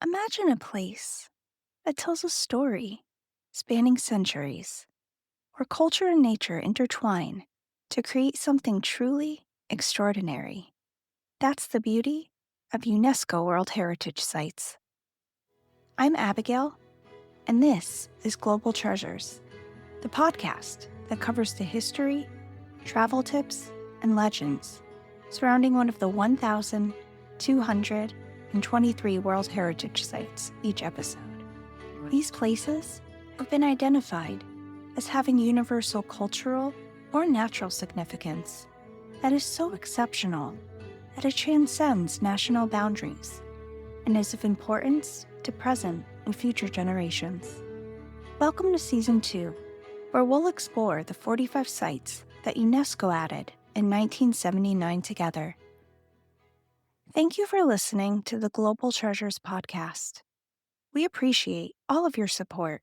Imagine a place that tells a story spanning centuries, where culture and nature intertwine to create something truly extraordinary. That's the beauty of UNESCO World Heritage Sites. I'm Abigail, and this is Global Treasures, the podcast that covers the history, travel tips, and legends surrounding one of the 1,223 World Heritage Sites each episode. These places have been identified as having universal cultural or natural significance that is so exceptional that it transcends national boundaries and is of importance to present and future generations. Welcome to Season 2, where we'll explore the 45 sites that UNESCO added in 1979 together. Thank you for listening to the Global Treasures podcast. We appreciate all of your support,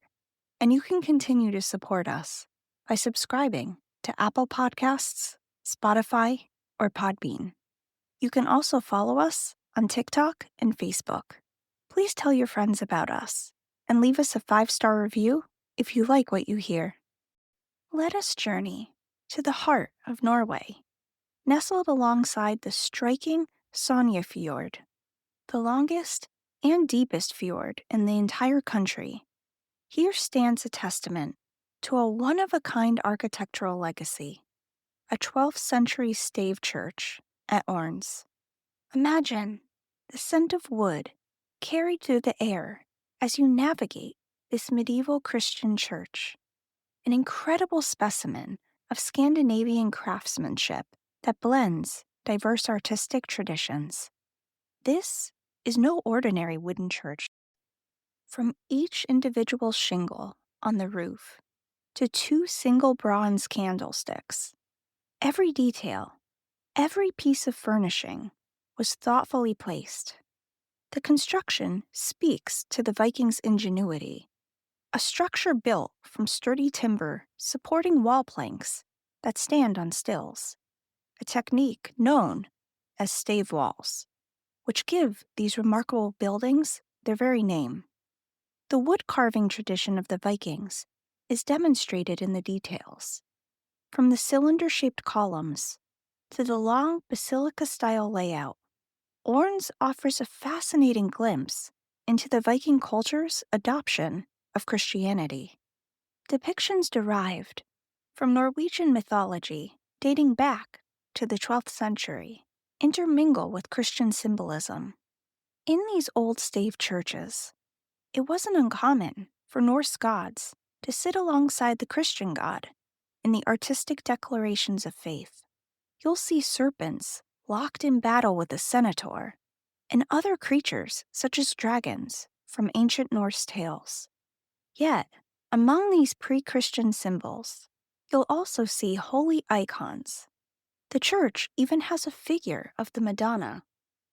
and you can continue to support us by subscribing to Apple Podcasts, Spotify, or Podbean. You can also follow us on TikTok and Facebook. Please tell your friends about us and leave us a 5-star review if you like what you hear. Let us journey to the heart of Norway, nestled alongside the striking Sonja Fjord, the longest and deepest fjord in the entire country. Here stands a testament to a one-of-a-kind architectural legacy, a 12th century stave church at Urnes. Imagine the scent of wood carried through the air as you navigate this medieval Christian church, an incredible specimen of Scandinavian craftsmanship that blends diverse artistic traditions. This is no ordinary wooden church. From each individual shingle on the roof to 2 single bronze candlesticks, every detail, every piece of furnishing was thoughtfully placed. The construction speaks to the Vikings' ingenuity, a structure built from sturdy timber supporting wall planks that stand on stills, a technique known as stave walls, which give these remarkable buildings their very name. The wood carving tradition of the Vikings is demonstrated in the details, from the cylinder-shaped columns to the long basilica-style layout. Urnes offers a fascinating glimpse into the Viking culture's adoption of Christianity. Depictions derived from Norwegian mythology dating back to the 12th century intermingle with Christian symbolism. In these old stave churches, it wasn't uncommon for Norse gods to sit alongside the Christian god in the artistic declarations of faith. You'll see serpents locked in battle with a centaur, and other creatures such as dragons from ancient Norse tales. Yet, among these pre-Christian symbols, you'll also see holy icons. The church even has a figure of the Madonna,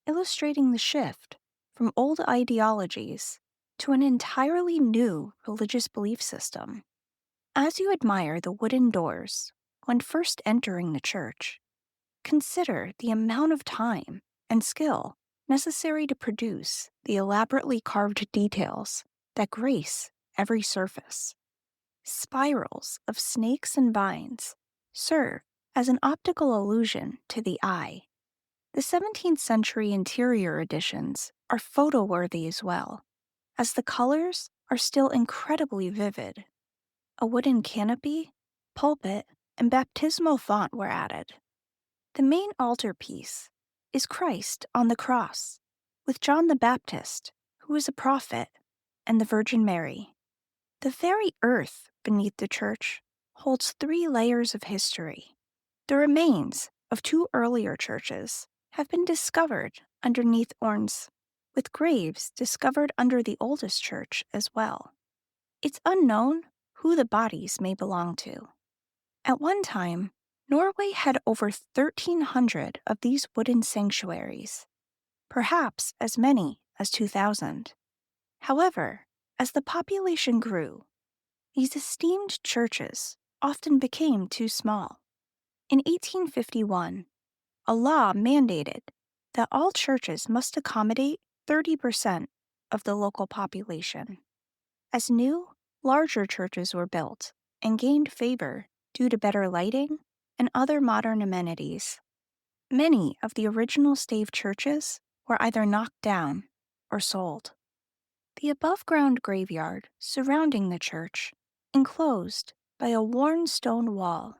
illustrating the shift from old ideologies to an entirely new religious belief system. As you admire the wooden doors when first entering the church, consider the amount of time and skill necessary to produce the elaborately carved details that grace every surface. Spirals of snakes and vines serve as an optical illusion to the eye. The 17th century interior additions are photo-worthy as well, as the colors are still incredibly vivid. A wooden canopy, pulpit, and baptismal font were added. The main altarpiece is Christ on the cross, with John the Baptist, who is a prophet, and the Virgin Mary. The very earth beneath the church holds 3 layers of history. The remains of 2 earlier churches have been discovered underneath Urnes, with graves discovered under the oldest church as well. It's unknown who the bodies may belong to. At one time, Norway had over 1,300 of these wooden sanctuaries, perhaps as many as 2,000. However, as the population grew, these esteemed churches often became too small. In 1851, a law mandated that all churches must accommodate 30% of the local population. As new, larger churches were built and gained favor due to better lighting and other modern amenities, many of the original stave churches were either knocked down or sold. The above-ground graveyard surrounding the church, enclosed by a worn stone wall,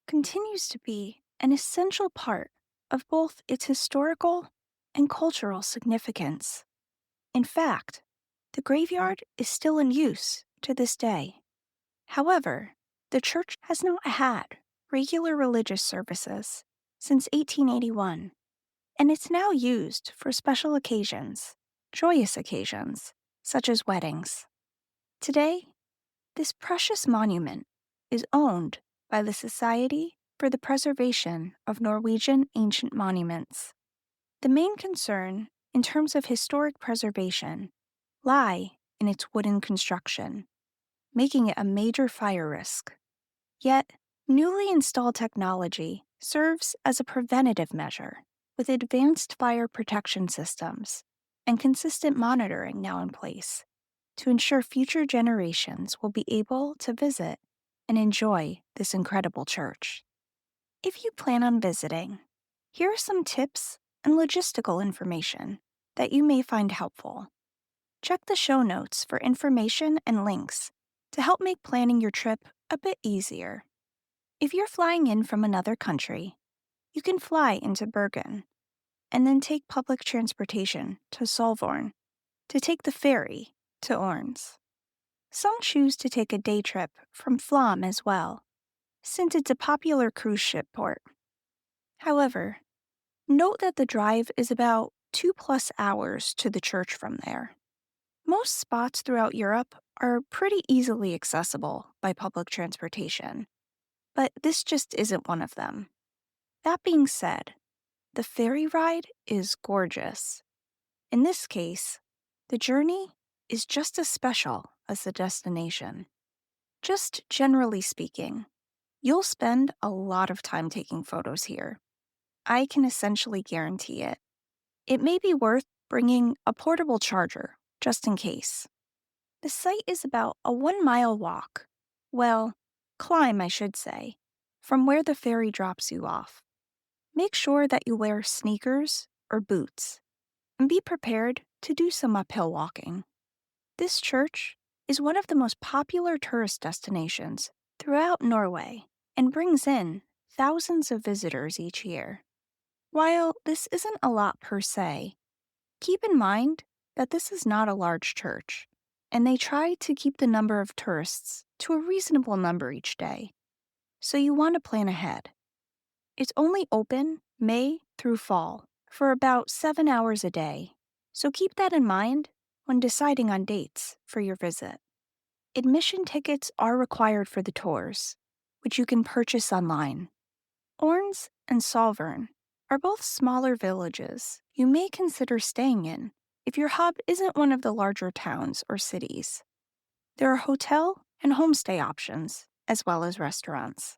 continues to be an essential part of both its historical and cultural significance. In fact, the graveyard is still in use to this day. However, the church has not had regular religious services since 1881, and it's now used for special occasions, joyous occasions, such as weddings. Today, this precious monument is owned by the Society for the Preservation of Norwegian Ancient Monuments. The main concern, in terms of historic preservation, lie in its wooden construction, making it a major fire risk. Yet, newly installed technology serves as a preventative measure, with advanced fire protection systems and consistent monitoring now in place to ensure future generations will be able to visit and enjoy this incredible church. If you plan on visiting, here are some tips and logistical information that you may find helpful. Check the show notes for information and links to help make planning your trip a bit easier. If you're flying in from another country, you can fly into Bergen and then take public transportation to Solvorn to take the ferry to Urnes. Some choose to take a day trip from Flom as well, since it's a popular cruise ship port. However, note that the drive is about 2+ hours to the church from there. Most spots throughout Europe are pretty easily accessible by public transportation, but this just isn't one of them. That being said, the ferry ride is gorgeous. In this case, the journey is just as special as the destination. Just generally speaking, you'll spend a lot of time taking photos here. I can essentially guarantee it. It may be worth bringing a portable charger, just in case. The site is about a 1-mile walk. Well, climb, I should say, from where the ferry drops you off. Make sure that you wear sneakers or boots, and be prepared to do some uphill walking. This church is one of the most popular tourist destinations throughout Norway and brings in thousands of visitors each year. While this isn't a lot per se, keep in mind that this is not a large church, and they try to keep the number of tourists to a reasonable number each day, so you want to plan ahead. It's only open May through fall for about 7 hours a day, so keep that in mind when deciding on dates for your visit. Admission tickets are required for the tours, which you can purchase online. Urnes and Solvern are both smaller villages you may consider staying in if your hub isn't one of the larger towns or cities. There are hotel and homestay options, as well as restaurants.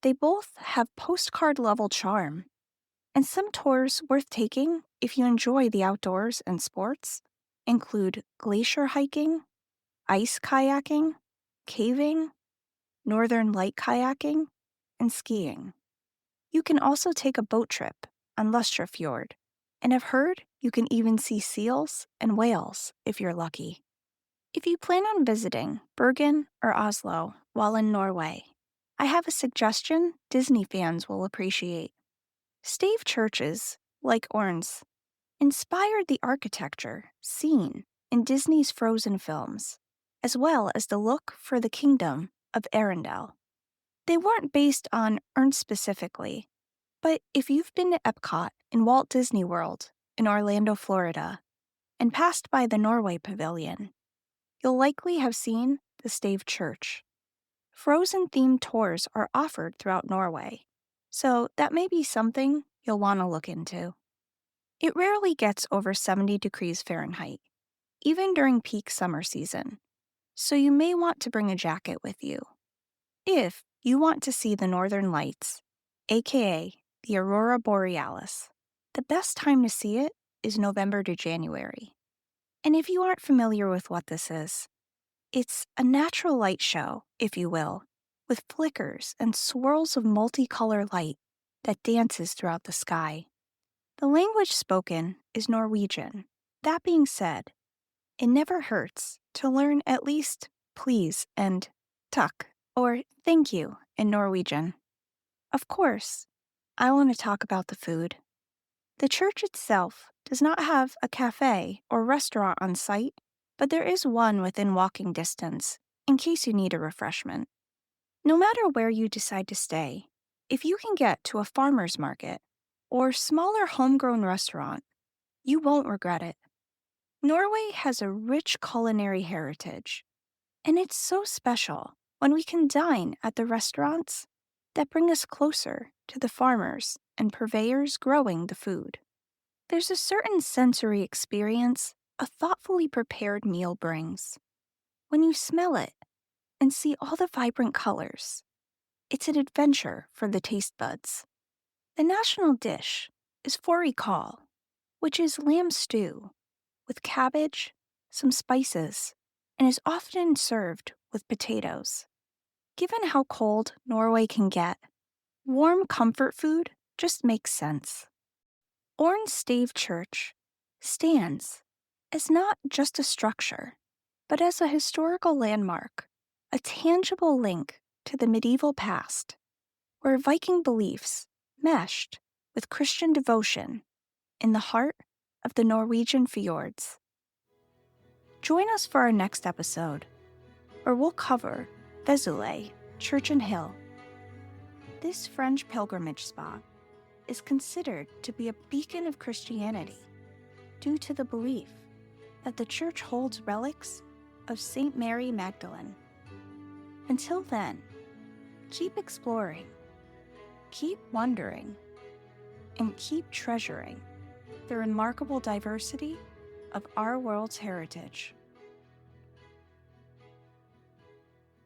They both have postcard-level charm, and some tours worth taking if you enjoy the outdoors and sports include glacier hiking, ice kayaking, caving, northern light kayaking, and skiing. You can also take a boat trip on Lustra Fjord, and I've heard you can even see seals and whales if you're lucky. If you plan on visiting Bergen or Oslo while in Norway, I have a suggestion Disney fans will appreciate. Stave churches, like Urnes, inspired the architecture seen in Disney's Frozen films, as well as the look for the kingdom of Arendelle. They weren't based on Urnes specifically, but if you've been to Epcot in Walt Disney World in Orlando, Florida, and passed by the Norway Pavilion, you'll likely have seen the Stave Church. Frozen-themed tours are offered throughout Norway, so that may be something you'll want to look into. It rarely gets over 70 degrees Fahrenheit, even during peak summer season, so you may want to bring a jacket with you. If you want to see the northern lights, aka the Aurora Borealis, the best time to see it is November to January. And if you aren't familiar with what this is, it's a natural light show, if you will, with flickers and swirls of multicolor light that dances throughout the sky. The language spoken is Norwegian. That being said, it never hurts to learn at least please and tuck or thank you in Norwegian. Of course, I want to talk about the food. The church itself does not have a cafe or restaurant on site, but there is one within walking distance in case you need a refreshment. No matter where you decide to stay, if you can get to a farmer's market or smaller homegrown restaurant, you won't regret it. Norway has a rich culinary heritage, and it's so special when we can dine at the restaurants that bring us closer to the farmers and purveyors growing the food. There's a certain sensory experience a thoughtfully prepared meal brings. When you smell it and see all the vibrant colors, it's an adventure for the taste buds. The national dish is fårikål, which is lamb stew with cabbage, some spices, and is often served with potatoes. Given how cold Norway can get, warm comfort food just makes sense. Urnes Stave Church stands as not just a structure, but as a historical landmark, a tangible link to the medieval past, where Viking beliefs meshed with Christian devotion in the heart of the Norwegian fjords. Join us for our next episode, where we'll cover Vesulé Church and Hill. This French pilgrimage spot is considered to be a beacon of Christianity due to the belief that the church holds relics of St. Mary Magdalene. Until then, keep exploring, keep wondering, and keep treasuring the remarkable diversity of our world's heritage.